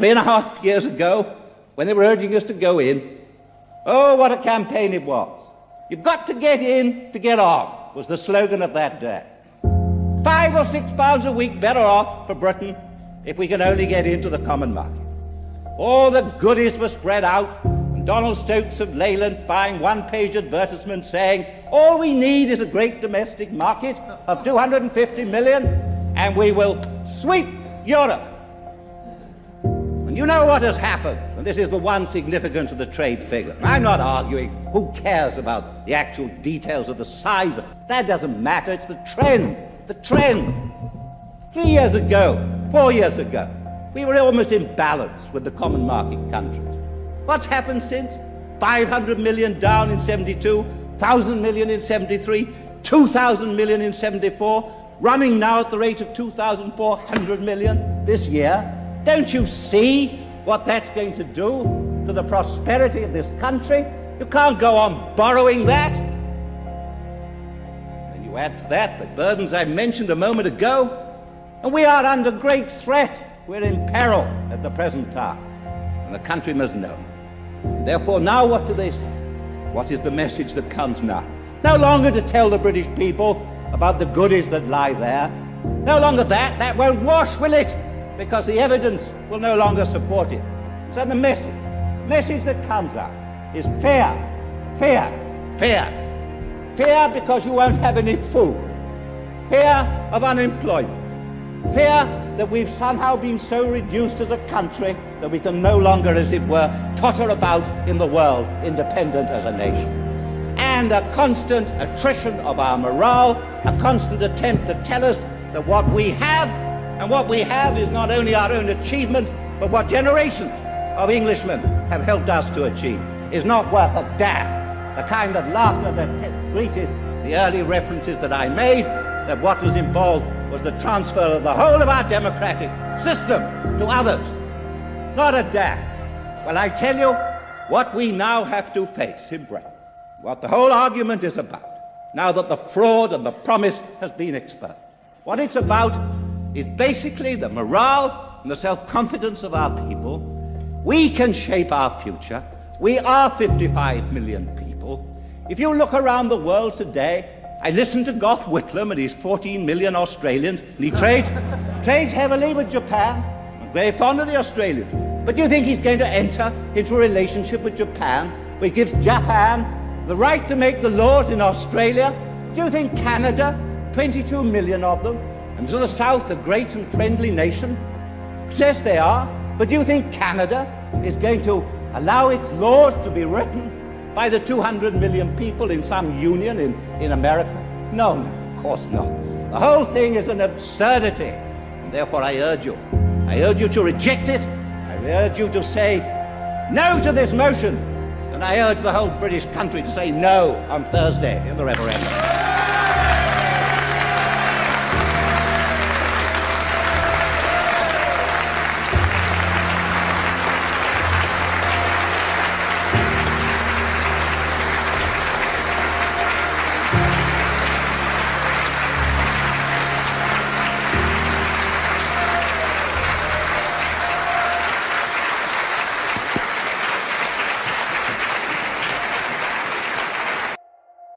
3.5 years ago, when they were urging us to go in, oh, what a campaign it was. You've got to get in to get on, was the slogan of that day. £5 or £6 a week better off for Britain if we can only get into the common market. All the goodies were spread out, and Donald Stokes of Leyland buying one-page advertisements saying, all we need is a great domestic market of 250 million, and we will sweep Europe. And you know what has happened, and this is the one significance of the trade figure. I'm not arguing who cares about the actual details of the size of it. That doesn't matter, it's the trend. The trend. 3 years ago, 4 years ago, we were almost in balance with the common market countries. What's happened since? 500 million down in 72, 1,000 million in 73, 2,000 million in 74, running now at the rate of 2,400 million this year. Don't you see what that's going to do to the prosperity of this country? You can't go on borrowing that. And you add to that the burdens I mentioned a moment ago, and we are under great threat. We're in peril at the present time, and the country must know. Therefore, now what do they say? What is the message that comes now? No longer to tell the British people about the goodies that lie there. No longer that. That won't wash, will it? Because the evidence will no longer support it. So the message that comes out is fear, fear, fear. Fear because you won't have any food. Fear of unemployment. Fear that we've somehow been so reduced as a country that we can no longer, as it were, totter about in the world, independent as a nation. And a constant attrition of our morale, a constant attempt to tell us that what we have, and what we have is not only our own achievement, but what generations of Englishmen have helped us to achieve, is not worth a damn. The kind of laughter that greeted the early references that I made, that what was involved was the transfer of the whole of our democratic system to others. Not a damn. Well, I tell you what we now have to face in Britain, what the whole argument is about, now that the fraud and the promise has been exposed. What it's about is basically the morale and the self-confidence of our people. We can shape our future. We are 55 million people. If you look around the world today, I listened to Gough Whitlam and his 14 million Australians, and he trades heavily with Japan. I'm very fond of the Australians. But do you think he's going to enter into a relationship with Japan, which gives Japan the right to make the laws in Australia? Do you think Canada, 22 million of them, and to the south a great and friendly nation? Yes, they are. But do you think Canada is going to allow its laws to be written by the 200 million people in some union in America? No, of course not. The whole thing is an absurdity. And therefore I urge you to reject it. I urge you to say no to this motion. And I urge the whole British country to say no on Thursday in the referendum.